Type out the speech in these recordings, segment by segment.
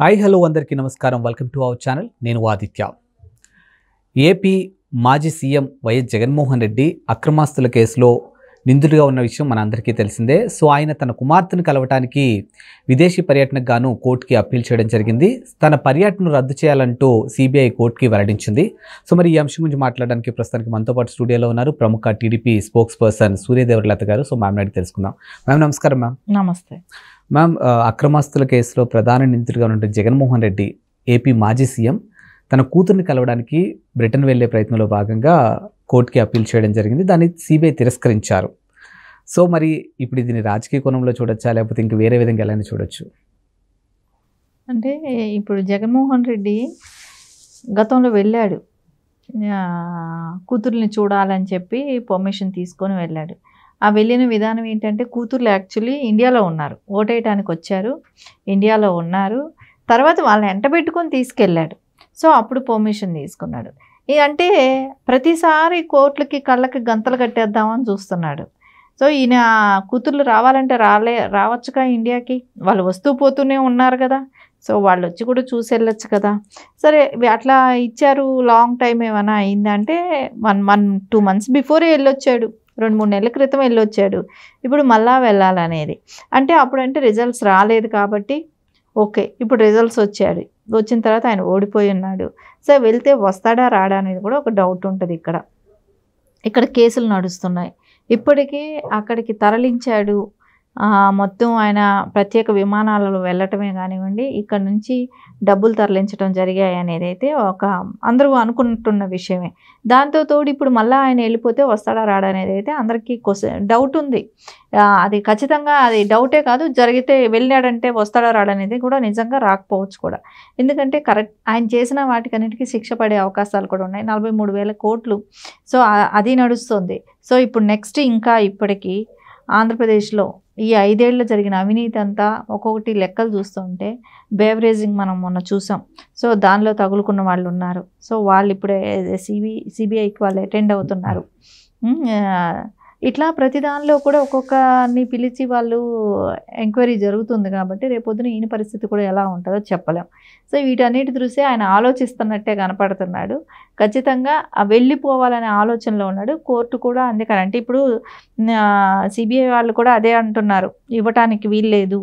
Hi hello అందరికీ నమస్కారం. Welcome to our channel. నేను ఆదిత్య. ఏపీ మాజీ సీఎం వైఎస్ జగన్మోహన్ రెడ్డి అక్రమాస్తుల కేసులో నిందితుడిగా ఉన్న విషయం మనందరికీ తెలిసిందే. సో ఆయన తన కుమార్తెను కలవటానికి విదేశీ పర్యటనకు గాను కోర్టుకి అప్పీల్ చేయడం జరిగింది. తన పర్యటనను రద్దు చేయాలంటూ సిబిఐ కోర్టుకి వెల్లడించింది. సో మరి ఈ అంశం గురించి మాట్లాడడానికి ప్రస్తుతానికి మనతో పాటు స్టూడియోలో ఉన్నారు ప్రముఖ టీడీపీ స్పోక్స్ పర్సన్ సూర్యదేవరలత గారు. సో మ్యామ్ అడిగి తెలుసుకుందాం. మ్యామ్ నమస్కారం. మ్యామ్ నమస్తే. మ్యామ్, అక్రమాస్తుల కేసులో ప్రధాన నిందితుడిగా ఉన్న జగన్మోహన్ రెడ్డి ఏపీ మాజీ సీఎం తన కూతుర్ని కలవడానికి బ్రిటన్ వెళ్లే ప్రయత్నంలో భాగంగా కోర్టుకి అప్పీల్ చేయడం జరిగింది. దాన్ని సిబిఐ తిరస్కరించారు. సో మరి ఇప్పుడు దీన్ని రాజకీయ కోణంలో చూడొచ్చా, లేకపోతే ఇంక వేరే విధంగా ఎలా చూడొచ్చు? అంటే ఇప్పుడు జగన్మోహన్ రెడ్డి గతంలో వెళ్ళాడు, కూతుర్ని చూడాలని చెప్పి పర్మిషన్ తీసుకొని వెళ్ళాడు. ఆ వెళ్ళిన విధానం ఏంటంటే కూతుర్లు యాక్చువల్లీ ఇండియాలో ఉన్నారు, ఓటేయటానికి వచ్చారు, ఇండియాలో ఉన్నారు. తర్వాత వాళ్ళని ఎంటబెట్టుకొని తీసుకెళ్ళాడు. సో అప్పుడు పర్మిషన్ తీసుకున్నాడు. అంటే ప్రతిసారి కోర్టులకి కళ్ళకి గంతలు కట్టేద్దామని చూస్తున్నాడు. సో ఈయన కూతుర్లు రావాలంటే రావచ్చుగా ఇండియాకి, వాళ్ళు వస్తూ పోతూనే ఉన్నారు కదా. సో వాళ్ళు వచ్చి కూడా చూసి వెళ్ళొచ్చు కదా. సరే అట్లా ఇచ్చారు. లాంగ్ టైం ఏమైనా అయిందంటే 2 months బిఫోరే వెళ్ళొచ్చాడు, 2-3 నెలల క్రితం వెళ్ళొచ్చాడు. ఇప్పుడు మళ్ళా వెళ్ళాలనేది అంటే అప్పుడంటే రిజల్ట్స్ రాలేదు కాబట్టి ఓకే, ఇప్పుడు రిజల్ట్స్ వచ్చిన తర్వాత ఆయన ఓడిపోయి ఉన్నాడు. సో వెళ్తే వస్తాడా రాడా అనేది కూడా ఒక డౌట్ ఉంటుంది. ఇక్కడ కేసులు నడుస్తున్నాయి. ఇప్పటికీ అక్కడికి తరలించాడు. మొత్తం ఆయన ప్రత్యేక విమానాలలో వెళ్ళటమే కానివ్వండి, ఇక్కడ నుంచి డబ్బులు తరలించడం జరిగాయి అనేది అయితే అందరూ అనుకుంటున్న విషయమే. దాంతో తోడు ఇప్పుడు మళ్ళీ ఆయన వెళ్ళిపోతే వస్తాడా రాడా అనేది అయితే అందరికీ డౌట్ ఉంది. అది ఖచ్చితంగా అది డౌటే కాదు, జరిగితే వెళ్ళాడంటే వస్తాడా రాడా అనేది కూడా నిజంగా రాకపోవచ్చు కూడా. ఎందుకంటే కరెక్ట్ ఆయన చేసిన వాటికన్నిటికీ శిక్ష పడే అవకాశాలు కూడా ఉన్నాయి. 43,000 కోట్లు. సో అది నడుస్తుంది. సో ఇప్పుడు నెక్స్ట్ ఇంకా ఇప్పటికీ ఆంధ్రప్రదేశ్లో ఈ 5 ఏళ్ళు జరిగిన అవినీతి అంతా ఒక్కొక్కటి లెక్కలు చూస్తుంటే బేవరేజింగ్ మనం మొన్న చూసాం. సో దానిలో తగులుకున్న వాళ్ళు ఉన్నారు. సో వాళ్ళు ఇప్పుడే సిబిఐకి వాళ్ళు అటెండ్ అవుతున్నారు. ఇట్లా ప్రతి దానిలో కూడా ఒక్కొక్కరిని పిలిచి వాళ్ళు ఎంక్వైరీ జరుగుతుంది కాబట్టి రేపొద్దున ఈయన పరిస్థితి కూడా ఎలా ఉంటుందో చెప్పలేం. సో వీటన్నిటి దృష్ట్యా ఆయన ఆలోచిస్తున్నట్టే కనపడుతున్నాడు. ఖచ్చితంగా వెళ్ళిపోవాలనే ఆలోచనలో ఉన్నాడు. కోర్టు కూడా అందుకని అంటే ఇప్పుడు సిబిఐ వాళ్ళు కూడా అదే అంటున్నారు, ఇవ్వటానికి వీల్లేదు,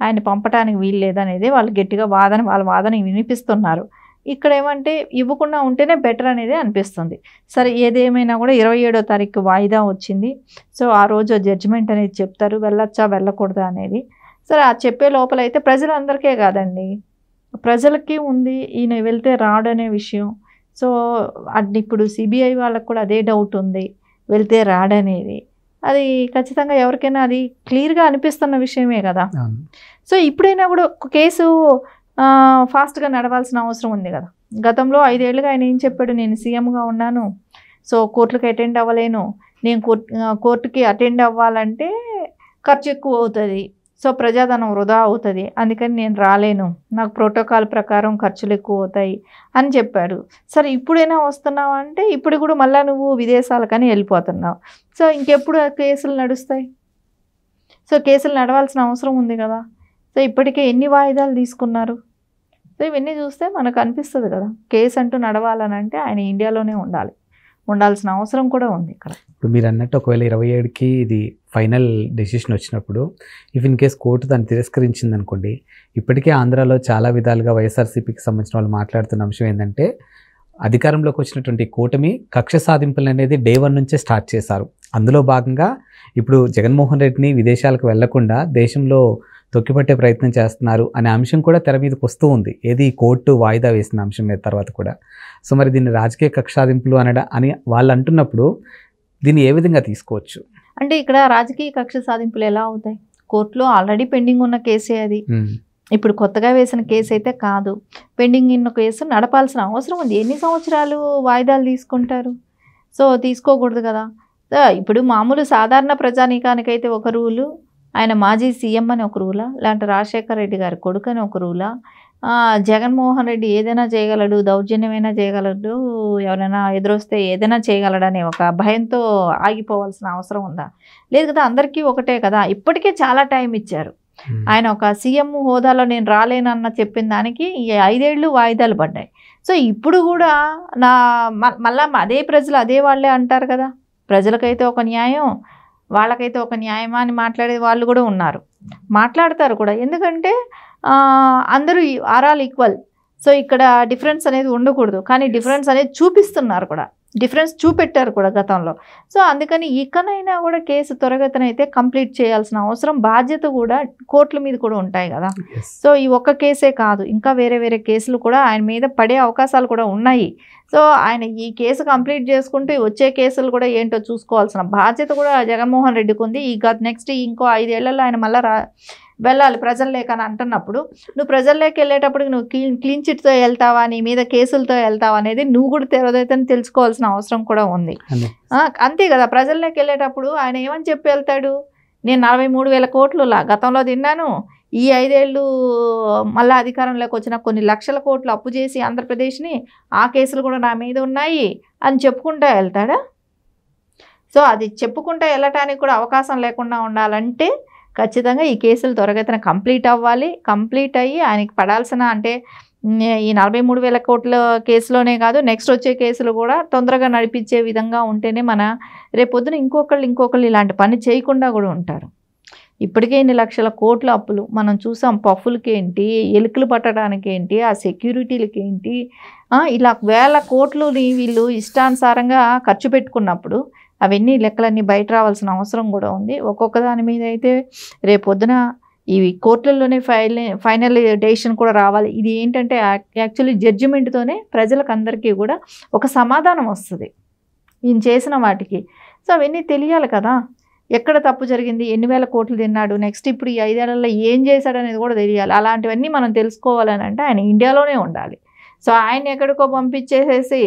ఆయన పంపటానికి వీల్లేదు అనేది వాళ్ళు గట్టిగా వాళ్ళ వాదన వినిపిస్తున్నారు. ఇక్కడ ఏమంటే ఇవ్వకుండా ఉంటేనే బెటర్ అనేది అనిపిస్తుంది. సరే ఏదేమైనా కూడా 27వ తారీఖు వాయిదా వచ్చింది. సో ఆ రోజు జడ్జిమెంట్ అనేది చెప్తారు, వెళ్ళొచ్చా వెళ్ళకూడదా అనేది. సరే ఆ చెప్పే లోపల అయితే ప్రజలందరికీ కాదండి, ప్రజలకి ఉంది ఈయన వెళ్తే రాడనే విషయం. సో ఇప్పుడు సిబిఐ వాళ్ళకు కూడా అదే డౌట్ ఉంది, వెళ్తే రాడనేది. అది ఖచ్చితంగా ఎవరికైనా అది క్లియర్గా అనిపిస్తున్న విషయమే కదా. సో ఇప్పుడైనా కూడా ఒక కేసు ఫాస్ట్గా నడవాల్సిన అవసరం ఉంది కదా. గతంలో 5 ఏళ్ళుగా ఆయన ఏం చెప్పాడు, నేను సీఎంగా ఉన్నాను, సో కోర్టులకు అటెండ్ అవ్వలేను, నేను కోర్టుకి అటెండ్ అవ్వాలంటే ఖర్చు ఎక్కువ అవుతుంది, సో ప్రజాధనం వృధా అవుతుంది, అందుకని నేను రాలేను, నాకు ప్రోటోకాల్ ప్రకారం ఖర్చులు ఎక్కువ అవుతాయి అని చెప్పాడు. సరే ఇప్పుడైనా వస్తున్నావు అంటే ఇప్పుడు కూడా మళ్ళీ నువ్వు విదేశాలకని వెళ్ళిపోతున్నావు. సో ఇంకెప్పుడు కేసులు నడుస్తాయి? సో కేసులు నడవాల్సిన అవసరం ఉంది కదా. సో ఇప్పటికే ఎన్ని వాయిదాలు తీసుకున్నారు? సో ఇవన్నీ చూస్తే మనకు అనిపిస్తుంది కదా, కేసు అంటూ నడవాలని అంటే ఆయన ఇండియాలోనే ఉండాల్సిన అవసరం కూడా ఉంది ఇక్కడ. ఇప్పుడు మీరు అన్నట్టు ఒకవేళ 27కి ఇది ఫైనల్ డెసిషన్ వచ్చినప్పుడు ఇన్ కేస్ కోర్టు దాన్ని తిరస్కరించింది అనుకోండి, ఇప్పటికే ఆంధ్రాలో చాలా విధాలుగా వైఎస్ఆర్సీపీకి సంబంధించిన వాళ్ళు మాట్లాడుతున్న అంశం ఏంటంటే అధికారంలోకి వచ్చినటువంటి కూటమి కక్ష సాధింపులు అనేది డే 1 నుంచే స్టార్ట్ చేశారు. అందులో భాగంగా ఇప్పుడు జగన్మోహన్ రెడ్డిని విదేశాలకు వెళ్లకుండా దేశంలో తొక్కిపట్టే ప్రయత్నం చేస్తున్నారు అనే అంశం కూడా తెర మీదకి వస్తూ ఉంది. ఏది కోర్టు వాయిదా వేసిన అంశం మీద తర్వాత కూడా. సో మరి దీన్ని రాజకీయ కక్షాదింపులు అని వాళ్ళు అంటున్నప్పుడు దీన్ని ఏ విధంగా తీసుకోవచ్చు? అంటే ఇక్కడ రాజకీయ కక్ష సాధింపులు ఎలా అవుతాయి? కోర్టులో ఆల్రెడీ పెండింగ్ ఉన్న కేసే అది. ఇప్పుడు కొత్తగా వేసిన కేసు అయితే కాదు, పెండింగ్ ఉన్న కేసు నడపాల్సిన అవసరం ఉంది. ఎన్ని సంవత్సరాలు వాయిదాలు తీసుకుంటారు? సో తీసుకోకూడదు కదా. ఇప్పుడు మామూలు సాధారణ ప్రజానీకానికైతే ఒక రూలు, ఆయన మాజీ సీఎం అని ఒక రూలా, లేదంటే రాజశేఖర రెడ్డి గారి కొడుకు అని ఒక రూలా, జగన్మోహన్ రెడ్డి ఏదైనా చేయగలడు, దౌర్జన్యమైనా చేయగలడు, ఎవరైనా ఎదురొస్తే ఏదైనా చేయగలడనే ఒక భయంతో ఆగిపోవాల్సిన అవసరం ఉందా? లేదు కదా. అందరికీ ఒకటే కదా. ఇప్పటికే చాలా టైం ఇచ్చారు. ఆయన ఒక సీఎం హోదాలో నేను రాలేనన్న చెప్పిన దానికి ఈ 5 ఏళ్ళు వాయిదాలు పడ్డాయి. సో ఇప్పుడు కూడా మళ్ళా అదే ప్రజలు అదే వాళ్ళే అంటారు కదా, ప్రజలకైతే ఒక న్యాయం, వాళ్ళకైతే ఒక న్యాయమా అని మాట్లాడే వాళ్ళు కూడా ఉన్నారు, మాట్లాడతారు కూడా. ఎందుకంటే అందరూ ఆర్ ఆల్ ఈక్వల్. సో ఇక్కడ డిఫరెన్స్ అనేది ఉండకూడదు, కానీ డిఫరెన్స్ అనేది చూపిస్తున్నారు కూడా, డిఫరెన్స్ చూపెట్టారు కూడా గతంలో. సో అందుకని ఇకనైనా కూడా కేసు త్వరగతిన అయితే కంప్లీట్ చేయాల్సిన అవసరం, బాధ్యత కూడా కోర్టుల మీద కూడా ఉంటాయి కదా. సో ఈ ఒక్క కేసే కాదు, ఇంకా వేరే వేరే కేసులు కూడా ఆయన మీద పడే అవకాశాలు కూడా ఉన్నాయి. సో ఆయన ఈ కేసు కంప్లీట్ చేసుకుంటూ వచ్చే కేసులు కూడా ఏంటో చూసుకోవాల్సిన బాధ్యత కూడా జగన్మోహన్ రెడ్డికి ఉంది. నెక్స్ట్ ఇంకో 5 ఏళ్లలో ఆయన మళ్ళీ వెళ్ళాలి ప్రజల్లోకి అని అంటున్నప్పుడు, నువ్వు ప్రజల్లోకి వెళ్ళేటప్పటికి నువ్వు క్లీన్ చిట్తో వెళ్తావా, నీ మీద కేసులతో వెళ్తావా అనేది నువ్వు కూడా తెరదైతే తెలుసుకోవాల్సిన అవసరం కూడా ఉంది. అంతే కదా, ప్రజల్లోకి వెళ్ళేటప్పుడు ఆయన ఏమని చెప్పి వెళ్తాడు, నేను 43,000 కోట్లు గతంలో తిన్నాను, ఈ 5 ఏళ్ళు మళ్ళీ అధికారంలోకి వచ్చిన కొన్ని లక్షల కోట్లు అప్పు చేసి ఆంధ్రప్రదేశ్ని, ఆ కేసులు కూడా నా మీద ఉన్నాయి అని చెప్పుకుంటూ వెళ్తాడా? సో అది చెప్పుకుంటూ వెళ్ళటానికి కూడా అవకాశం లేకుండా ఉండాలంటే ఖచ్చితంగా ఈ కేసులు త్వరగతిన కంప్లీట్ అవ్వాలి. కంప్లీట్ అయ్యి ఆయనకి పడాల్సిన, అంటే ఈ 43,000 కోట్ల కేసులోనే కాదు, నెక్స్ట్ వచ్చే కేసులు కూడా తొందరగా నడిపించే విధంగా ఉంటేనే మన రేపొద్దున ఇంకొకళ్ళు ఇలాంటి పని చేయకుండా కూడా ఉంటారు. ఇప్పటికే ఇన్ని లక్షల కోట్ల అప్పులు మనం చూసాం, పఫ్ఫులకి ఏంటి, ఎలుకలు పట్టడానికి ఏంటి, ఆ సెక్యూరిటీలకి ఏంటి, ఇలా 1,000 కోట్లని వీళ్ళు ఇష్టానుసారంగా ఖర్చు పెట్టుకున్నప్పుడు అవన్నీ లెక్కలన్నీ బయట రావాల్సిన అవసరం కూడా ఉంది. ఒక్కొక్క దాని మీద అయితే రేపొద్దున ఇవి కోర్టుల్లోనే ఫైనల్ డెసిషన్ కూడా రావాలి. ఇది ఏంటంటే యాక్చువల్లీ జడ్జిమెంట్తోనే ప్రజలకు అందరికీ కూడా ఒక సమాధానం వస్తుంది ఈయన చేసిన వాటికి. సో అవన్నీ తెలియాలి కదా, ఎక్కడ తప్పు జరిగింది, ఎన్ని వేల కోట్లు తిన్నాడు, నెక్స్ట్ ఇప్పుడు ఈ 5 ఏళ్లలో ఏం చేశాడు అనేది కూడా తెలియాలి. అలాంటివన్నీ మనం తెలుసుకోవాలని అంటే ఆయన ఇండియాలోనే ఉండాలి. సో ఆయన ఎక్కడికో పంపించేసేసి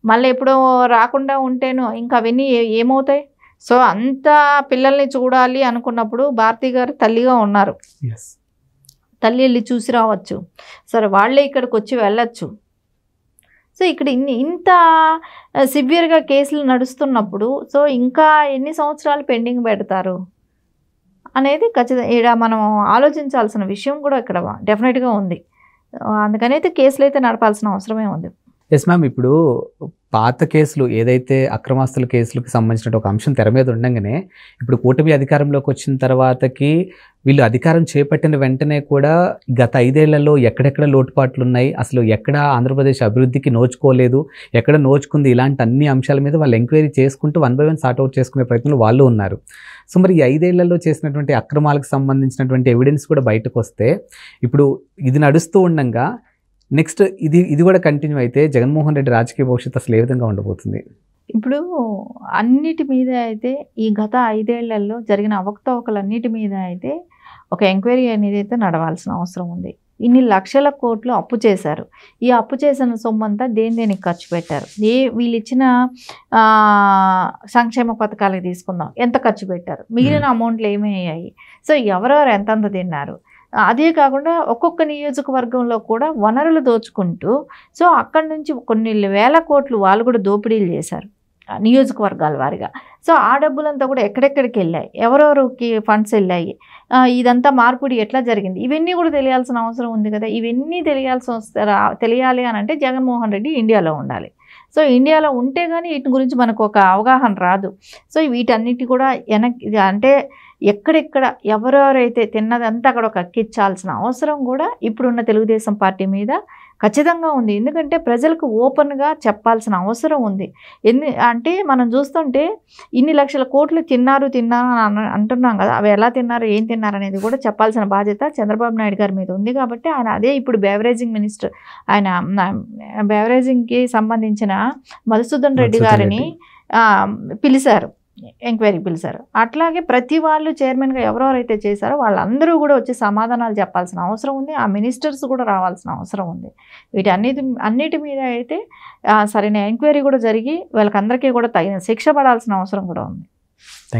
మళ్ళీ ఎప్పుడో రాకుండా ఉంటేనో ఇంకా అవన్నీ ఏమవుతాయి? సో అంత పిల్లల్ని చూడాలి అనుకున్నప్పుడు భారతి గారు తల్లిగా ఉన్నారు, తల్లి వెళ్ళి చూసి రావచ్చు, సరే వాళ్ళే ఇక్కడికి వచ్చి వెళ్ళచ్చు. సో ఇక్కడ ఇంత సివియర్గా కేసులు నడుస్తున్నప్పుడు సో ఇంకా ఎన్ని సంవత్సరాలు పెండింగ్ పెడతారు అనేది ఖచ్చితంగా ఇక్కడ మనం ఆలోచించాల్సిన విషయం కూడా ఇక్కడ డెఫినెట్గా ఉంది. అందుకని అయితే కేసులు అయితే నడపాల్సిన అవసరమే ఉంది. ఎస్ మ్యామ్, ఇప్పుడు పాత కేసులు ఏదైతే అక్రమాస్తుల కేసులకు సంబంధించిన ఒక అంశం తెర మీద ఉండగానే ఇప్పుడు కూటమి అధికారంలోకి వచ్చిన తర్వాతకి వీళ్ళు అధికారం చేపట్టిన వెంటనే కూడా గత 5 ఏళ్లలో ఎక్కడెక్కడ లోటుపాట్లు ఉన్నాయి, అసలు ఎక్కడ ఆంధ్రప్రదేశ్ అభివృద్ధికి నోచుకోలేదు, ఎక్కడ నోచుకుంది, ఇలాంటి అన్ని అంశాల మీద వాళ్ళు ఎంక్వైరీ చేసుకుంటూ 1 by 1 సార్ట్అవుట్ చేసుకునే ప్రయత్నంలో వాళ్ళు ఉన్నారు. సో మరి ఈ 5 ఏళ్లలో చేసినటువంటి అక్రమాలకు సంబంధించినటువంటి ఎవిడెన్స్ కూడా బయటకు వస్తే ఇప్పుడు ఇది నడుస్తూ ఉండగా నెక్స్ట్ ఇది కూడా కంటిన్యూ అయితే జగన్మోహన్ రెడ్డి రాజకీయ భవిష్యత్తు అసలు ఏ విధంగా ఉండబోతుంది? ఇప్పుడు అన్నిటి మీద అయితే ఈ గత 5 ఏళ్లలో జరిగిన అవకతవకలన్నిటి మీద అయితే ఒక ఎంక్వైరీ అనేది అయితే నడవాల్సిన అవసరం ఉంది. ఇన్ని లక్షల కోట్లు అప్పు చేశారు, ఈ అప్పు చేసిన సొమ్మంతా దేనికి ఖర్చు పెట్టారు, వీళ్ళు ఇచ్చిన సంక్షేమ పథకాలకు తీసుకుందాం ఎంత ఖర్చు పెట్టారు, మిగిలిన అమౌంట్లు ఏమయ్యాయి, సో ఎవరెవరు ఎంతంత తిన్నారు, అదే కాకుండా ఒక్కొక్క నియోజకవర్గంలో కూడా వనరులు దోచుకుంటూ సో అక్కడి నుంచి కొన్ని వేల కోట్లు వాళ్ళు కూడా దోపిడీలు చేశారు నియోజకవర్గాల వారిగా. సో ఆ డబ్బులంతా కూడా ఎక్కడెక్కడికి వెళ్ళాయి, ఎవరెవరికి ఫండ్స్ వెళ్ళాయి, ఇదంతా మార్పిడి ఎట్లా జరిగింది, ఇవన్నీ కూడా తెలియాల్సిన అవసరం ఉంది కదా. ఇవన్నీ తెలియాలి అని అంటే జగన్మోహన్ రెడ్డి ఇండియాలో ఉండాలి. సో ఇండియాలో ఉంటే కానీ వీటి గురించి మనకు ఒక అవగాహన రాదు. సో వీటన్నిటి కూడా అంటే ఎక్కడెక్కడ ఎవరెవరైతే తిన్నదంతా అక్కడ ఒక ఎక్కించాల్సిన అవసరం కూడా ఇప్పుడున్న తెలుగుదేశం పార్టీ మీద ఖచ్చితంగా ఉంది. ఎందుకంటే ప్రజలకు ఓపెన్గా చెప్పాల్సిన అవసరం ఉంది. అంటే మనం చూస్తుంటే ఇన్ని లక్షల కోట్లు తిన్నారు అని అంటున్నాం కదా, అవి ఎలా తిన్నారు, ఏం తిన్నారు అనేది కూడా చెప్పాల్సిన బాధ్యత చంద్రబాబు నాయుడు గారి మీద ఉంది. కాబట్టి ఆయన అదే ఇప్పుడు బేవరేజింగ్ మినిస్టర్, ఆయన బేవరేజింగ్కి సంబంధించిన మధుసూదన్ రెడ్డి గారిని పిలిచారు, ఎంక్వైరీ పిలిచారు. అట్లాగే ప్రతి వాళ్ళు చైర్మన్గా ఎవరెవరైతే చేశారో వాళ్ళందరూ కూడా వచ్చి సమాధానాలు చెప్పాల్సిన అవసరం ఉంది. ఆ మినిస్టర్స్ కూడా రావాల్సిన అవసరం ఉంది. అన్నిటి మీద అయితే సరైన ఎంక్వైరీ కూడా జరిగి వాళ్ళకందరికీ కూడా తగిన శిక్ష పడాల్సిన అవసరం కూడా ఉంది.